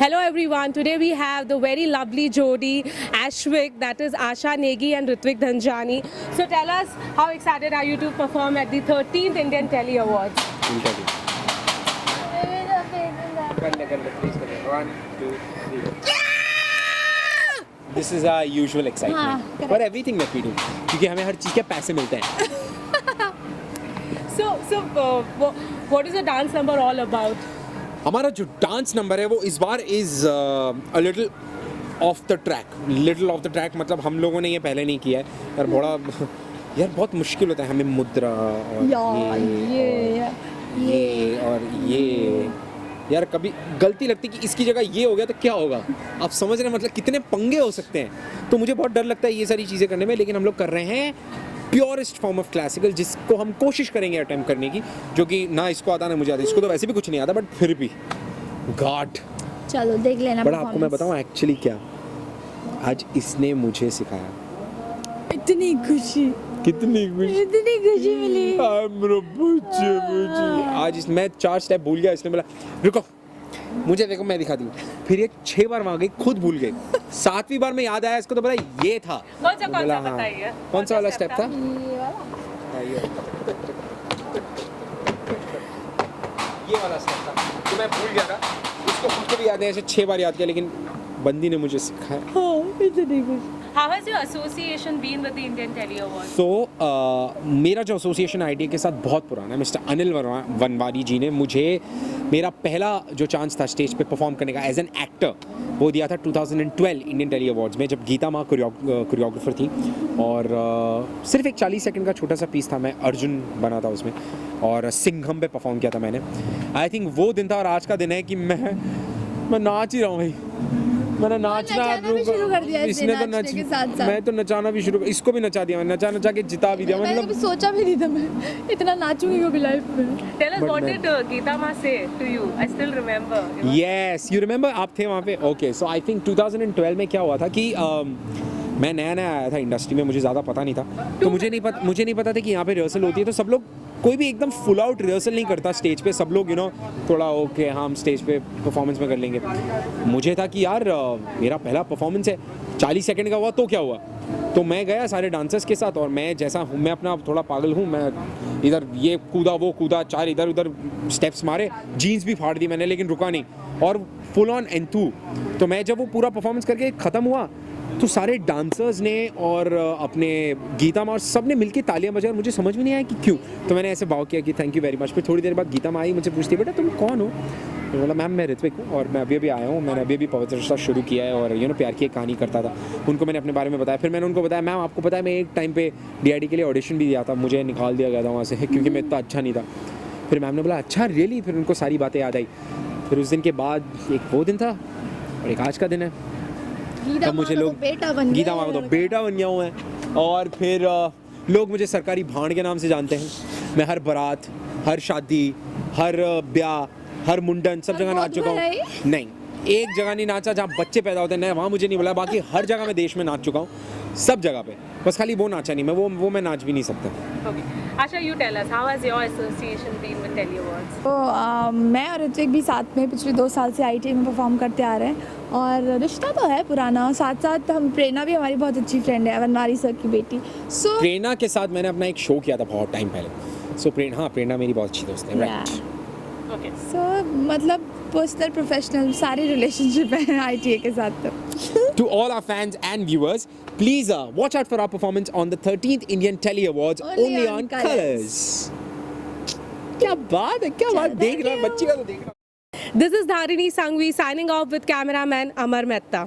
Hello everyone, today we have the very lovely Jodi, Ashwik, that is Asha Negi and Ritvik Dhanjani. So tell us, how excited are you to perform at the 13th Indian Telly Awards? This is our usual excitement for everything that we do, क्योंकि हमें हर चीज़ के पैसे मिलते हैं. So what is the dance number all about? हमारा जो dance number है वो इस बार is a little off the track. मतलब हम लोगों ने ये पहले नहीं किया है यार. यार बहुत मुश्किल होता है हमें मुद्रा और ये और ये. यार कभी गलती लगती कि इसकी जगह ये हो गया तो क्या होगा. आप समझ रहे हैं मतलब कितने पंगे हो सकते हैं. तो मुझे बहुत डर लगता है ये सारी चीज़ें करने में, लेकिन हम लोग कर रहे हैं प्योरेस्ट फॉर्म ऑफ क्लासिकल, जिसको हम कोशिश करेंगे अटेम्प्ट करने की, जो कि ना इसको आता ना मुझे आता. इसको तो वैसे भी कुछ नहीं आता, बट फिर भी गॉड. चलो देख लेना. बट आपको मैं बताऊं एक्चुअली क्या, आज इसने मुझे सिखाया. इतनी खुशी मिली. आज मैं 4 स्टेप भूल गया. इसने बोला रुको मुझे देखो मैं दिखा दूँ. फिर ये 6 बार वहाँ गई, खुद भूल गई. 7वीं बार में याद आया इसको तो बोला ये था. कौन सा बताइए. कौन सा वाला स्टेप था? ये वाला स्टेप था तो मैं भूल गया था. इसको खुद को भी याद है, ऐसे 6 बार याद किया, लेकिन बंदी ने मुझे सिखाया. इतनी खुशी. How has your association been with the Indian Telly Awards? तो मेरा जो एसोसिएशन ITA के साथ बहुत पुराना है. मिस्टर अनिल वनवारी जी ने मुझे मेरा पहला जो चांस था स्टेज पे परफॉर्म करने का एज एन एक्टर, वो दिया था 2012 इंडियन टेली अवार्ड्स में, जब गीता माँ कोरियोग्राफर थी. और सिर्फ एक 40 सेकंड का छोटा सा पीस था. मैं अर्जुन बना था उसमें और सिंघम पे परफॉर्म किया था मैंने. आई थिंक वो दिन था और आज का दिन है कि मैं नाच ही रहा हूँ भाई. मैंने नाचना शुरू कर दिया. इसने तो मैं तो नचाना भी शुरू. इसको भी नचा दिया. नचा के जिता भी दिया. मैंने कभी सोचा भी नहीं था मैं इतना नाचूंगी कभी लाइफ में. Tell us what did Geeta Ma say to you? I still remember. Yes, you remember? आप थे वहाँ पे. Okay, so I think 2012 में क्या हुआ था कि मैं नया आया था इंडस्ट्री में, मुझे ज़्यादा पता नहीं था. तो मुझे नहीं पता था कि यहाँ पे रिहर्सल होती है. तो सब लोग, कोई भी एकदम फुल आउट रिहर्सल नहीं करता स्टेज पे. सब लोग थोड़ा ओके हाँ हम स्टेज पे परफॉर्मेंस में कर लेंगे. मुझे था कि यार मेरा पहला परफॉर्मेंस है, 40 सेकंड का हुआ तो क्या हुआ. तो मैं गया सारे डांसर्स के साथ और मैं जैसा हूँ, मैं अपना थोड़ा पागल हूँ. मैं इधर ये कूदा वो कूदा, 4 इधर उधर स्टेप्स मारे, जीन्स भी फाड़ दी मैंने, लेकिन रुका नहीं और फुल ऑन एंथू. तो मैं जब वो पूरा परफॉर्मेंस करके ख़त्म हुआ तो सारे डांसर्स ने और अपने गीता माँ सब ने मिलके तालियां बजाई और मुझे समझ में नहीं आया कि क्यों. तो मैंने ऐसे भाव किया कि थैंक यू वेरी मच. फिर थोड़ी देर बाद गीता माँ आई, मुझे पूछती बेटा तुम कौन हो. तो बोला मैम मैं ऋत्विक हूँ और मैं अभी आया हूँ. मैंने अभी पवित्र रिश्ता शुरू किया है और प्यार की एक कहानी करता था. उनको मैंने अपने बारे में बताया. फिर मैंने उनको बताया मैम आपको पता है मैं एक टाइम पे DID के लिए ऑडिशन भी दिया था, मुझे निकाल दिया गया था वहाँ से क्योंकि मैं इतना अच्छा नहीं था. फिर मैम ने बोला अच्छा रियली. फिर उनको सारी बातें याद आई. फिर उस दिन के बाद एक वो दिन था और एक आज का दिन है. तब मुझे लोग गीता माँ को तो बेटा बन गया हूँ मैं. और फिर लोग मुझे सरकारी भांड के नाम से जानते हैं. मैं हर बारात, हर शादी, हर ब्याह, हर मुंडन सब जगह नाच चुका हूँ. नहीं एक जगह नहीं नाचा जहाँ बच्चे पैदा होते हैं, वहाँ मुझे नहीं बोला. बाकी हर जगह मैं देश में नाच चुका हूँ, सब जगह पे. बस खाली वो नाचा नहीं मैं, वो मैं नाच भी नहीं सकता. Okay. Asha, you tell us, how has your association been with Telly Awards? तो मैं और ऋत्विक भी साथ में पिछले 2 साल से ITA में परफॉर्म करते आ रहे हैं और रिश्ता तो है पुराना. साथ साथ हम प्रेरणा भी हमारी बहुत अच्छी फ्रेंड है, वनवारी सर की बेटी. सो प्रेरणा के साथ मैंने अपना एक शो किया था बहुत टाइम पहले. सो प्रेरणा मेरी बहुत अच्छी दोस्त है. राइट. Okay. सो मतलब पर्सनल प्रोफेशनल सारे रिलेशनशिप हैं ITA के साथ. To all our fans and viewers, please watch out for our performance on the 13th Indian Telly Awards only on Colors. क्या बात है, क्या बात. देख रहा है बच्ची का तो देख रहा. This is Dharini Sangvi signing off with cameraman Amar Mehta.